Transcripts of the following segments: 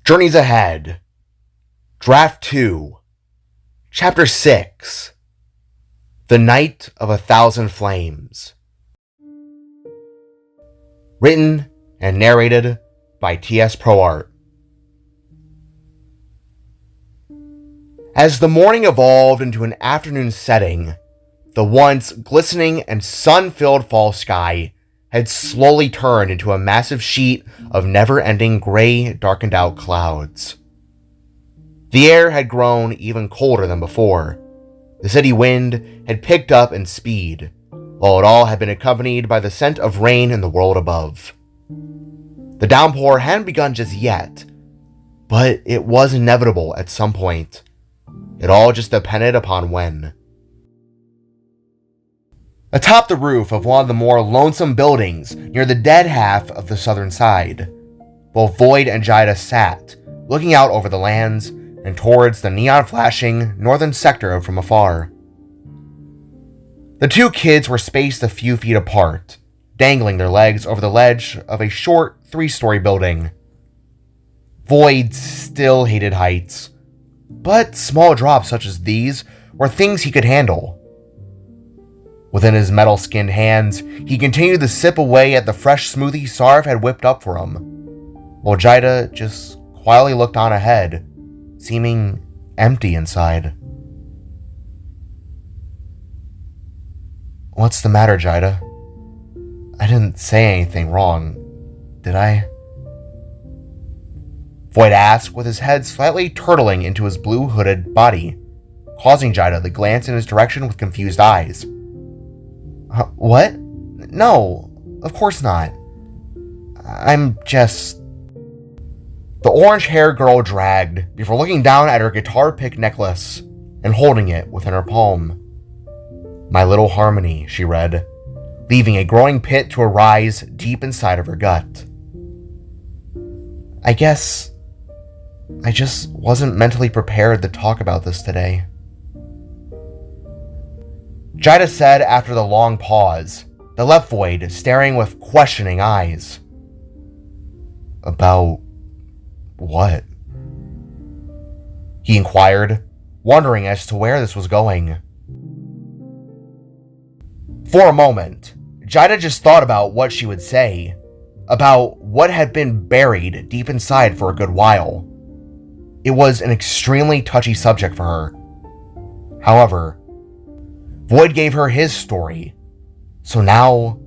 Journeys Ahead, Draft 2, Chapter 6, The Night of 1,000 Flames. Written and narrated by T.S. ProArt. As the morning evolved into an afternoon setting, the once glistening and sun-filled fall sky had slowly turned into a massive sheet of never-ending gray, darkened-out clouds. The air had grown even colder than before. The city wind had picked up in speed, while it all had been accompanied by the scent of rain in the world above. The downpour hadn't begun just yet, but it was inevitable at some point. It all just depended upon when. Atop the roof of one of the more lonesome buildings near the dead half of the southern side, both Void and Jida sat, looking out over the lands and towards the neon-flashing northern sector from afar. The two kids were spaced a few feet apart, dangling their legs over the ledge of a short 3-story building. Void still hated heights, but small drops such as these were things he could handle. Within his metal-skinned hands, he continued to sip away at the fresh smoothie Sarv had whipped up for him, while Jida just quietly looked on ahead, seeming empty inside. "What's the matter, Jida? I didn't say anything wrong, did I?" Void asked, with his head slightly turtling into his blue hooded body, causing Jida to glance in his direction with confused eyes. What? No, of course not. I'm just... The orange-haired girl dragged before looking down at her guitar pick necklace and holding it within her palm. "My little harmony," she read, leaving a growing pit to arise deep inside of her gut. I guess I just wasn't mentally prepared to talk about this today, Jida said after the long pause that left Void staring with questioning eyes. "About what?" he inquired, wondering as to where this was going. For a moment, Jida just thought about what she would say, about what had been buried deep inside for a good while. It was an extremely touchy subject for her. However, Void gave her his story, so now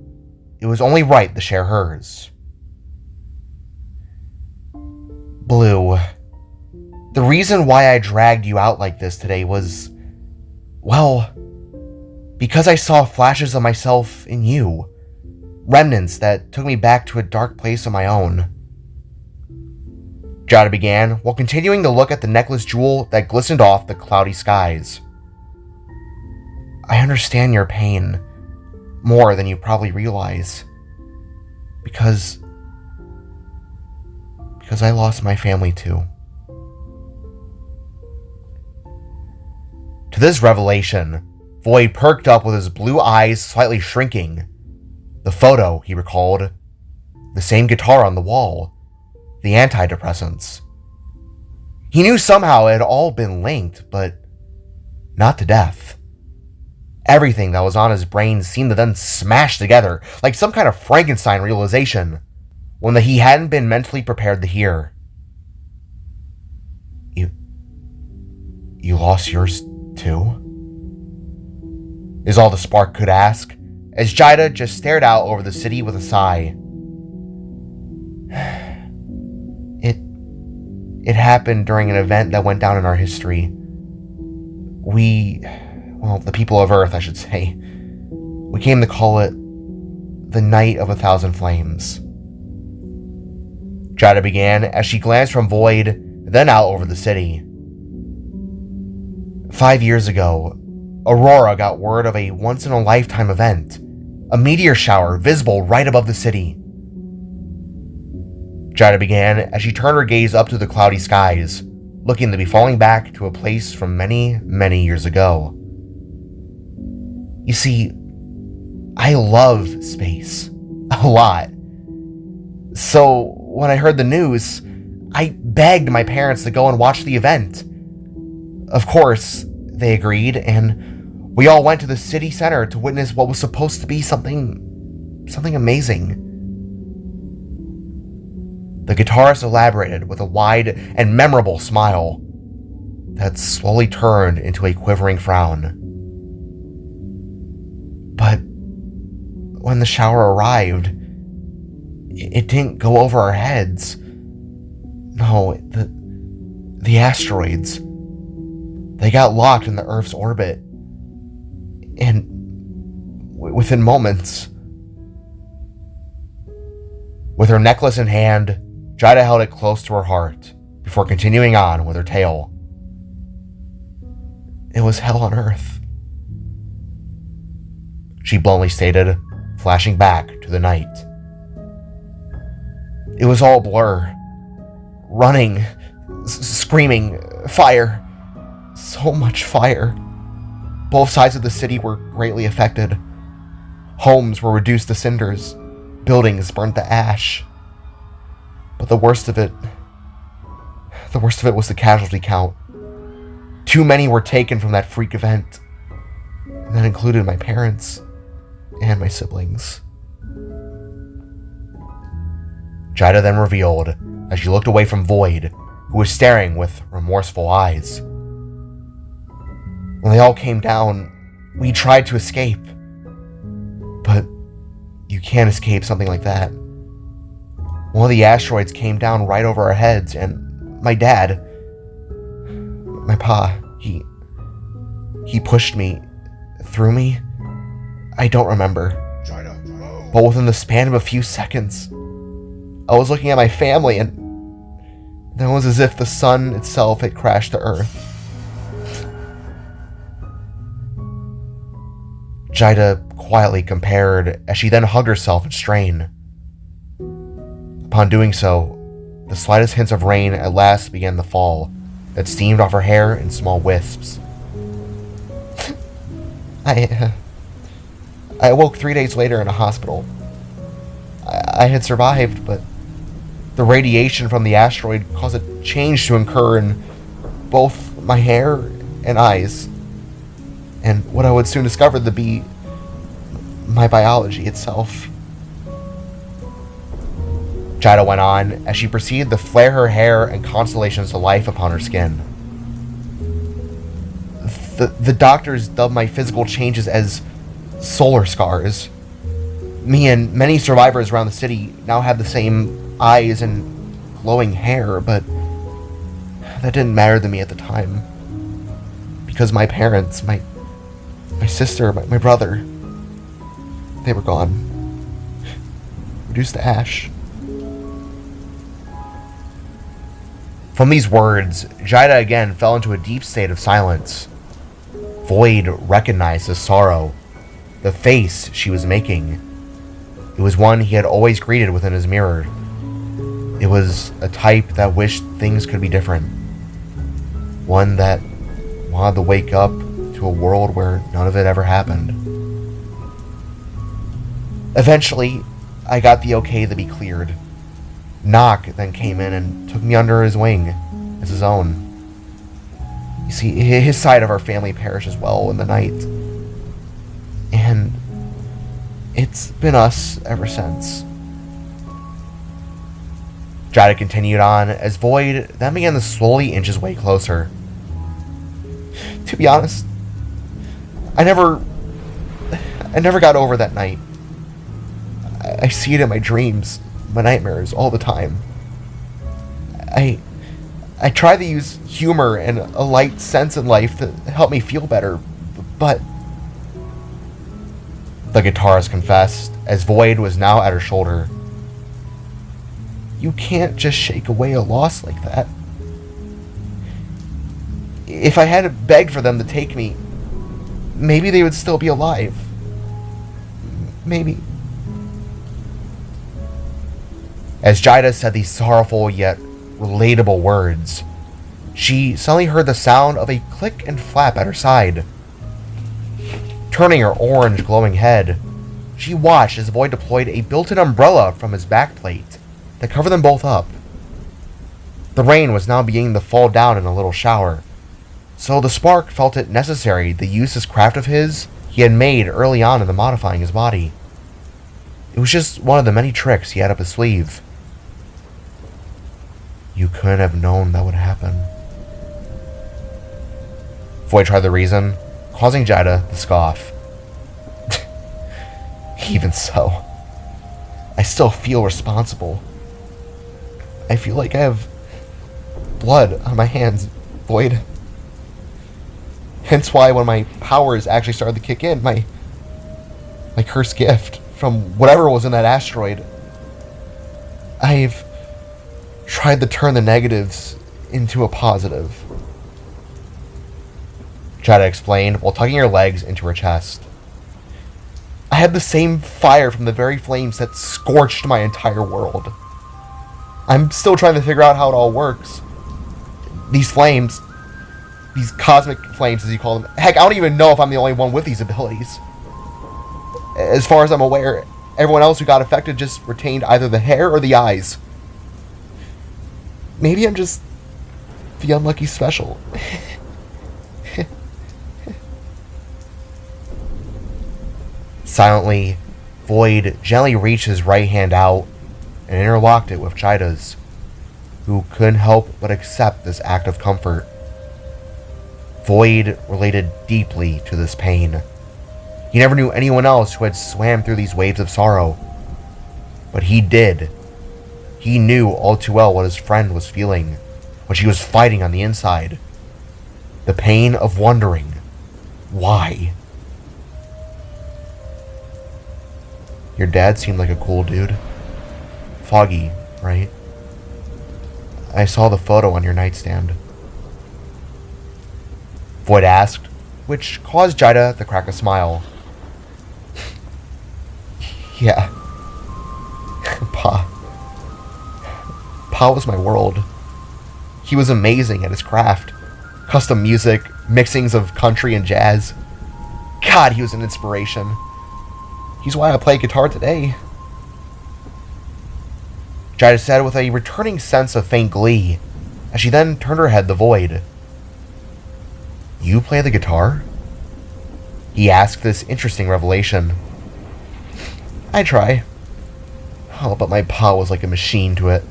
it was only right to share hers. "Blue, the reason why I dragged you out like this today was, well, because I saw flashes of myself in you, remnants that took me back to a dark place of my own," Jida began, while continuing to look at the necklace jewel that glistened off the cloudy skies. "I understand your pain more than you probably realize, because I lost my family too." To this revelation, Void perked up with his blue eyes slightly shrinking. The photo, he recalled. The same guitar on the wall. The antidepressants. He knew somehow it had all been linked, but not to death. Everything that was on his brain seemed to then smash together, like some kind of Frankenstein realization, one that he hadn't been mentally prepared to hear. You lost yours too?" is all the spark could ask, as Jida just stared out over the city with a sigh. It happened during an event that went down in our history. The people of Earth, I should say. We came to call it the Night of 1,000 Flames. Jida began as she glanced from Void, then out over the city. 5 years ago, Aurora got word of a once-in-a-lifetime event, a meteor shower visible right above the city. Jida began as she turned her gaze up to the cloudy skies, looking to be falling back to a place from many, many years ago. You see, I love space. A lot. So, when I heard the news, I begged my parents to go and watch the event. Of course, they agreed, and we all went to the city center to witness what was supposed to be something amazing. The guitarist elaborated with a wide and memorable smile that slowly turned into a quivering frown. But when the shower arrived, it didn't go over our heads. No, the asteroids, they got locked in the Earth's orbit. And within moments, with her necklace in hand, Jida held it close to her heart before continuing on with her tale. It was hell on Earth, she bluntly stated, flashing back to the night. It was all blur. Running, screaming, fire. So much fire. Both sides of the city were greatly affected. Homes were reduced to cinders. Buildings burnt to ash. But the worst of it was the casualty count. Too many were taken from that freak event. And that included my parents and my siblings. Jida then revealed as she looked away from Void, who was staring with remorseful eyes. When they all came down, we tried to escape. But you can't escape something like that. One of the asteroids came down right over our heads, and my dad, my pa, he pushed me, threw me. I don't remember. But within the span of a few seconds, I was looking at my family, and then it was as if the sun itself had crashed to Earth. Jida quietly compared as she then hugged herself in strain. Upon doing so, the slightest hints of rain at last began to fall that steamed off her hair in small wisps. I awoke 3 days later in a hospital. I had survived, but the radiation from the asteroid caused a change to occur in both my hair and eyes, and what I would soon discover to be my biology itself. Jida went on as she proceeded to flare her hair and constellations to life upon her skin. The doctors dubbed my physical changes as solar scars. Me and many survivors around the city now have the same eyes and glowing hair, but that didn't matter to me at the time. Because my parents, my sister, my brother, they were gone. Reduced to ash. From these words, Jida again fell into a deep state of silence. Void recognized the sorrow, the face she was making. It was one he had always greeted within his mirror. It was a type that wished things could be different. One that wanted to wake up to a world where none of it ever happened. Eventually, I got the okay to be cleared. Knock then came in and took me under his wing as his own. You see, his side of our family perished as well in the night. And it's been us ever since. Jida continued on as Void then began to slowly inch his way closer. To be honest, I never got over that night. I see it in my dreams, my nightmares, all the time. I try to use humor and a light sense in life to help me feel better, but... The guitarist confessed, as Void was now at her shoulder. You can't just shake away a loss like that. If I hadn't begged for them to take me, maybe they would still be alive. Maybe. As Jida said these sorrowful yet relatable words, she suddenly heard the sound of a click and flap at her side. Turning her orange glowing head, she watched as Void deployed a built-in umbrella from his backplate that covered them both up. The rain was now beginning to fall down in a little shower, so the spark felt it necessary to use this craft of his he had made early on in the modifying his body. It was just one of the many tricks he had up his sleeve. You couldn't have known that would happen. Void tried to reason, causing Jida to scoff. Even so, I still feel responsible. I feel like I have blood on my hands, Void. Hence why when my powers actually started to kick in, my cursed gift from whatever was in that asteroid, I've tried to turn the negatives into a positive. Jada explained while tucking her legs into her chest. I had the same fire from the very flames that scorched my entire world. I'm still trying to figure out how it all works. These flames, these cosmic flames as you call them, heck, I don't even know if I'm the only one with these abilities. As far as I'm aware, everyone else who got affected just retained either the hair or the eyes. Maybe I'm just the unlucky special. Silently, Void gently reached his right hand out and interlocked it with Jida's, who couldn't help but accept this act of comfort. Void related deeply to this pain. He never knew anyone else who had swam through these waves of sorrow, but he did. He knew all too well what his friend was feeling, what she was fighting on the inside. The pain of wondering why. Your dad seemed like a cool dude. Foggy, right? I saw the photo on your nightstand. Void asked, which caused Jida to crack a smile. Yeah. Pa. Pa was my world. He was amazing at his craft. Custom music, mixings of country and jazz. God, he was an inspiration. He's why I play guitar today. Jida said with a returning sense of faint glee, as she then turned her head to Void. You play the guitar? He asked this interesting revelation. I try. Oh, but my pa was like a machine to it.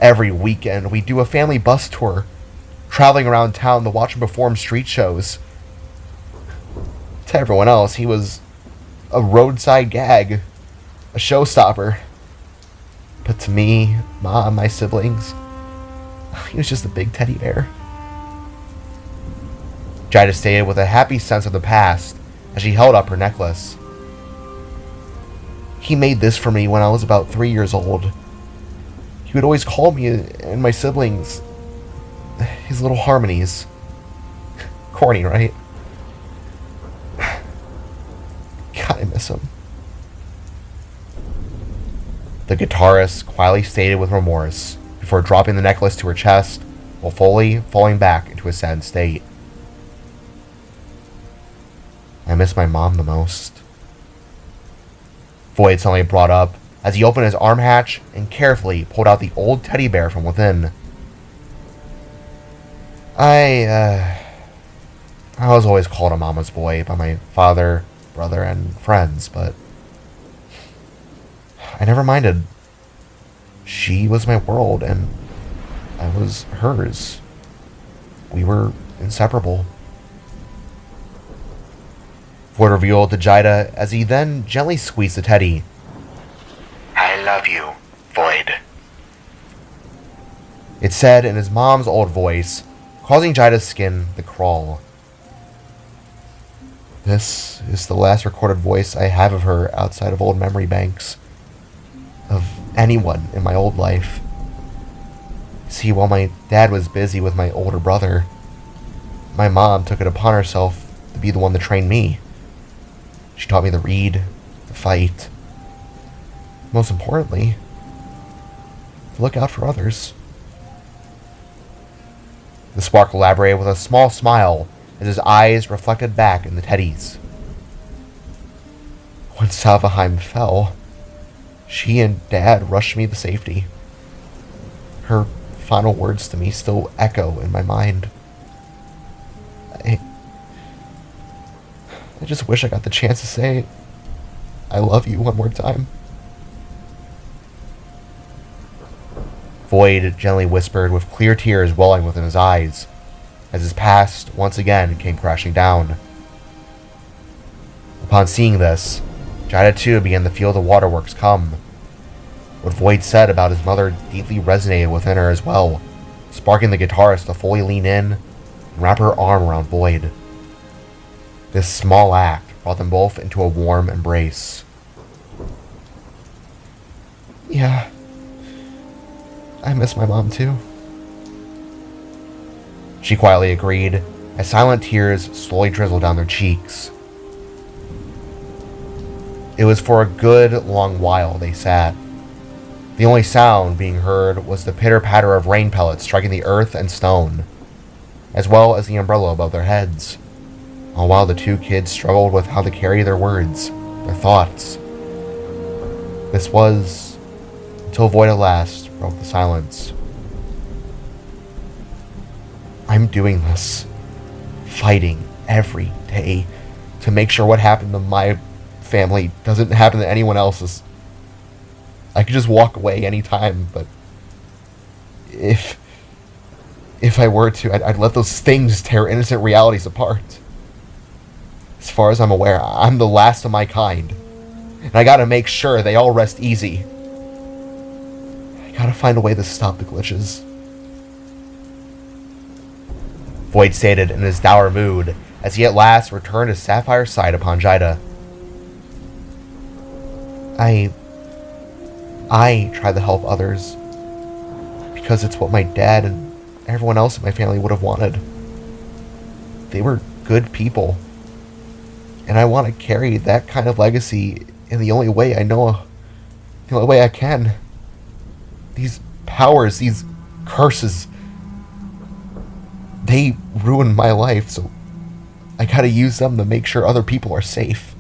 Every weekend, we'd do a family bus tour, traveling around town to watch him perform street shows. To everyone else, he was a roadside gag, a showstopper. But to me, Mom, my siblings, he was just a big teddy bear. Jida stated with a happy sense of the past as she held up her necklace. He made this for me when I was about 3 years old. He would always call me and my siblings his little harmonies. Corny, right? God, I miss him. The guitarist quietly stated with remorse before dropping the necklace to her chest while fully falling back into a sad state. I miss my mom the most. Void suddenly brought up as he opened his arm hatch and carefully pulled out the old teddy bear from within. I was always called a mama's boy by my father, brother, and friends, but I never minded. She was my world, and I was hers. We were inseparable. Void revealed to Jida as he then gently squeezed the teddy. I love you, Void. It said in his mom's old voice, causing Jida's skin to crawl. This is the last recorded voice I have of her outside of old memory banks. Of anyone in my old life. See, while my dad was busy with my older brother, my mom took it upon herself to be the one to train me. She taught me to read, to fight. Most importantly, to look out for others. The spark elaborated with a small smile as his eyes reflected back in the teddy's. When Salvaheim fell, she and Dad rushed me to safety. Her final words to me still echo in my mind. I just wish I got the chance to say, I love you one more time. Void gently whispered with clear tears welling within his eyes, as his past once again came crashing down. Upon seeing this, Jada too began to feel the waterworks come. What Void said about his mother deeply resonated within her as well, sparking the guitarist to fully lean in and wrap her arm around Void. This small act brought them both into a warm embrace. Yeah, I miss my mom too. She quietly agreed, as silent tears slowly drizzled down their cheeks. It was for a good long while they sat. The only sound being heard was the pitter-patter of rain pellets striking the earth and stone, as well as the umbrella above their heads, all while the two kids struggled with how to carry their words, their thoughts. This was until Void at last broke the silence. I'm doing this, fighting every day to make sure what happened to my family doesn't happen to anyone else's. I could just walk away anytime, but if I were to, I'd let those things tear innocent realities apart. As far as I'm aware, I'm the last of my kind, and I gotta make sure they all rest easy. I gotta find a way to stop the glitches. Void stated in his dour mood as he at last returned his sapphire sight upon Jada. I try to help others because it's what my dad and everyone else in my family would have wanted. They were good people, and I want to carry that kind of legacy in the only way I know, the only way I can. These powers, these curses, they ruined my life, so I gotta use them to make sure other people are safe.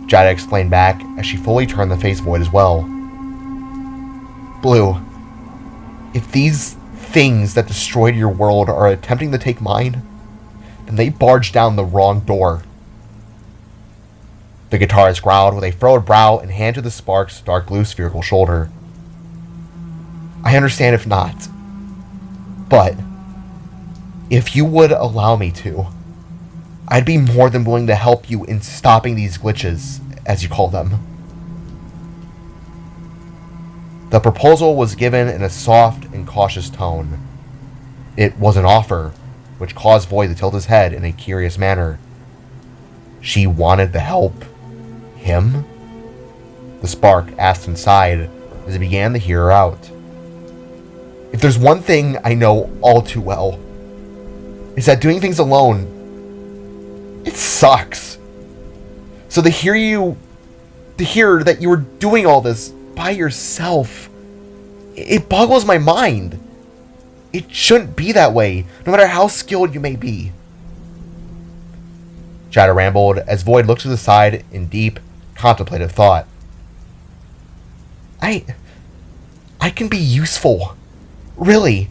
Jada explained back as she fully turned to face Void as well. Blue, if these things that destroyed your world are attempting to take mine, then they barged down the wrong door. The guitarist growled with a furrowed brow and handed the Spark's dark blue spherical shoulder. I understand if not, but if you would allow me to, I'd be more than willing to help you in stopping these glitches, as you call them. The proposal was given in a soft and cautious tone. It was an offer, which caused Void to tilt his head in a curious manner. She wanted to help him? The Spark asked inside as he began to hear her out. If there's one thing I know all too well, it's that doing things alone, it sucks. So to hear that you were doing all this by yourself, it boggles my mind. It shouldn't be that way, no matter how skilled you may be. Jada rambled as Void looked to the side in deep, contemplative thought. I can be useful. Really.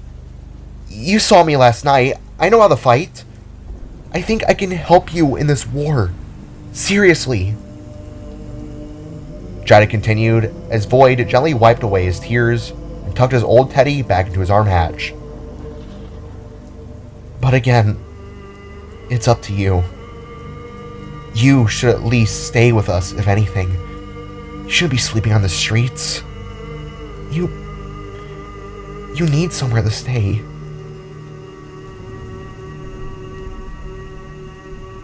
You saw me last night. I know how to fight. I think I can help you in this war. Seriously. Jada continued as Void gently wiped away his tears and tucked his old teddy back into his arm hatch. But again, it's up to you. You should at least stay with us, if anything. You shouldn't be sleeping on the streets. You need somewhere to stay.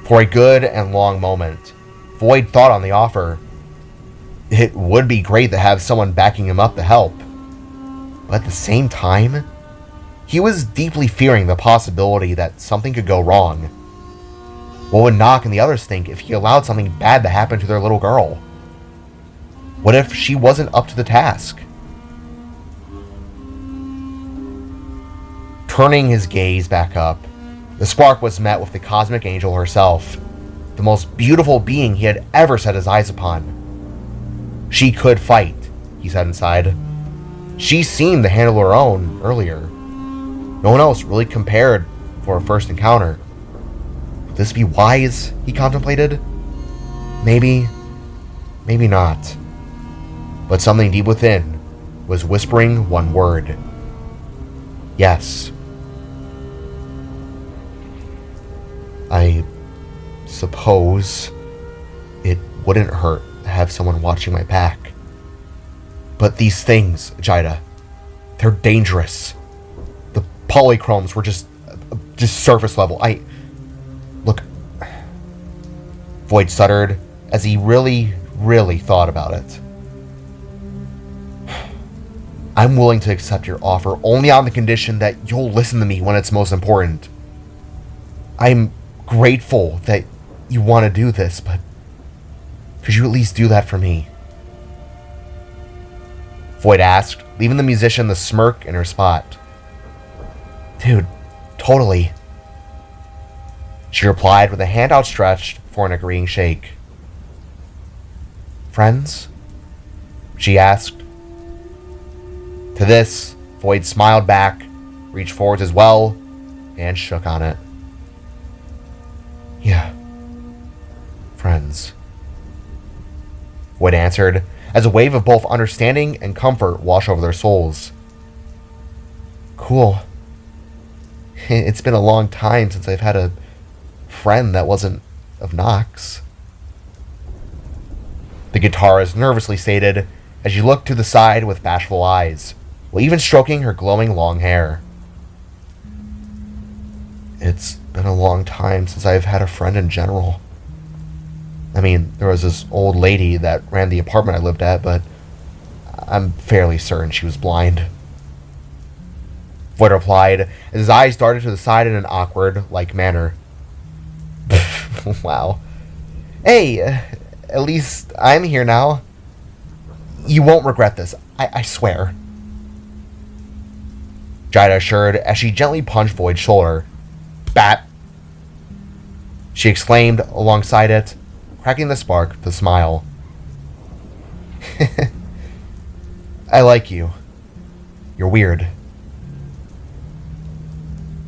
For a good and long moment, Void thought on the offer. It would be great to have someone backing him up to help. But at the same time, he was deeply fearing the possibility that something could go wrong. What would Nock and the others think if he allowed something bad to happen to their little girl? What if she wasn't up to the task? Turning his gaze back up, the Spark was met with the Cosmic Angel herself, the most beautiful being he had ever set his eyes upon. She could fight, he said inside. She seemed to handle her own earlier. No one else really compared for a first encounter. Would this be wise, he contemplated? Maybe, maybe not. But something deep within was whispering one word. Yes. I suppose it wouldn't hurt to have someone watching my back. But these things, Jida, they're dangerous. The polychromes were just surface level. Look, Void stuttered as he really thought about it. I'm willing to accept your offer only on the condition that you'll listen to me when it's most important. I'm grateful that you want to do this, but could you at least do that for me? Void asked, leaving the musician the smirk in her spot. Dude, totally. She replied with a hand outstretched for an agreeing shake. Friends? She asked. To this, Void smiled back, reached forwards as well, and shook on it. Yeah. Friends. Void answered, as a wave of both understanding and comfort washed over their souls. Cool. It's been a long time since I've had a friend that wasn't of Nox. The guitarist nervously stated as she looked to the side with bashful eyes, while even stroking her glowing long hair. It's been a long time since I've had a friend in general. I mean, there was this old lady that ran the apartment I lived at, but I'm fairly certain she was blind. Void replied, as his eyes darted to the side in an awkward-like manner. Wow. Hey, at least I'm here now. You won't regret this, I swear. Jida assured as she gently punched Void's shoulder. Bat! She exclaimed alongside it, cracking the spark with a smile. I like you. You're weird.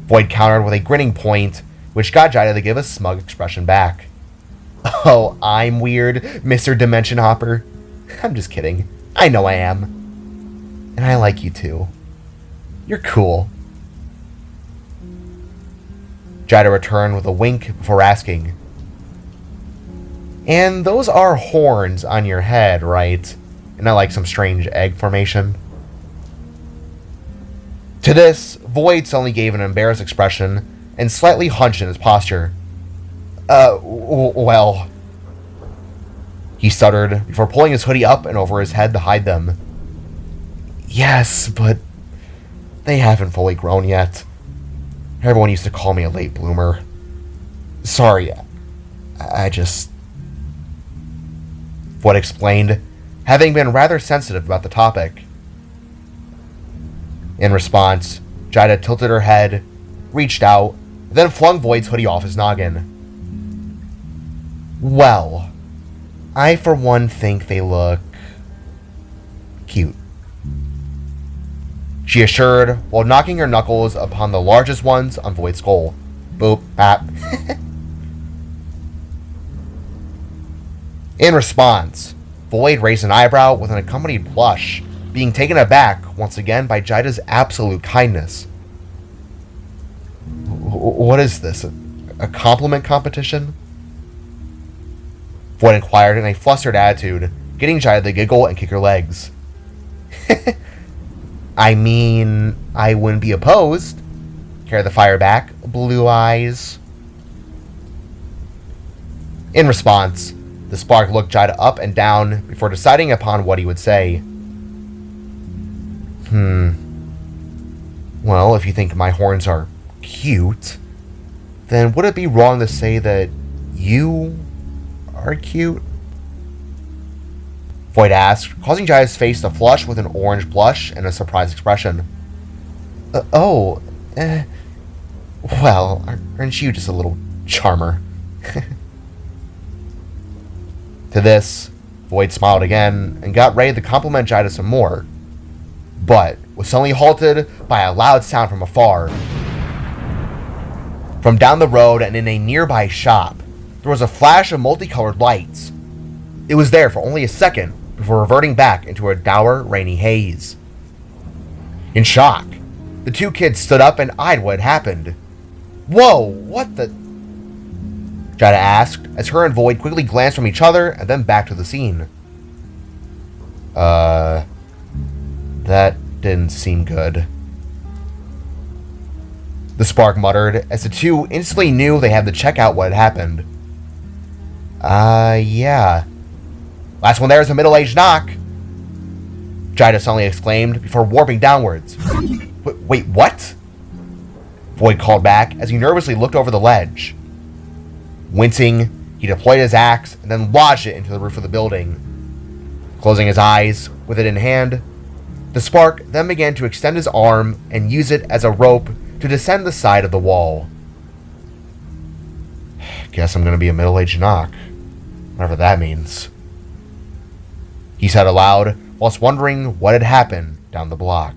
Void countered with a grinning point, which got Jida to give a smug expression back. Oh, I'm weird, Mr. Dimension Hopper. I'm just kidding. I know I am. And I like you too. You're cool. Jida returned with a wink before asking, and those are horns on your head, right? And not like some strange egg formation. To this, Void suddenly gave an embarrassed expression and slightly hunched in his posture. Well... He stuttered before pulling his hoodie up and over his head to hide them. Yes, but they haven't fully grown yet. Everyone used to call me a late bloomer. Sorry, I just... Void explained, having been rather sensitive about the topic. In response, Jida tilted her head, reached out, then flung Void's hoodie off his noggin. Well, I for one think they look... cute. She assured, while knocking her knuckles upon the largest ones on Void's skull. Boop, bap. In response, Void raised an eyebrow with an accompanied blush, being taken aback once again by Jida's absolute kindness. What is this? A compliment competition? Void inquired in a flustered attitude, getting Jida to giggle and kick her legs. I mean, I wouldn't be opposed. Carried the fire back, blue eyes. In response, the spark looked Jida up and down before deciding upon what he would say. Well, if you think my horns are cute, then would it be wrong to say that you are cute? Void asked, causing Jida's face to flush with an orange blush and a surprised expression. Well, aren't you just a little charmer? To this, Void smiled again and got ready to compliment Jida some more. but was suddenly halted by a loud sound from afar. From down the road and in a nearby shop, there was a flash of multicolored lights. It was there for only a second before reverting back into a dour, rainy haze. In shock, the two kids stood up and eyed what had happened. "Whoa, what the?" Jada asked, as her and Void quickly glanced from each other and then back to the scene. That didn't seem good," the Spark muttered, as the two instantly knew they had to check out what had happened. Yeah. "Last one there is a middle-aged knock," Jada suddenly exclaimed before warping downwards. Wait, what?" Void called back as he nervously looked over the ledge. Wincing, he deployed his axe and then lodged it into the roof of the building. Closing his eyes, with it in hand, the Spark then began to extend his arm and use it as a rope to descend the side of the wall. "Guess I'm gonna be a middle-aged knock, whatever that means," he said aloud, whilst wondering what had happened down the block.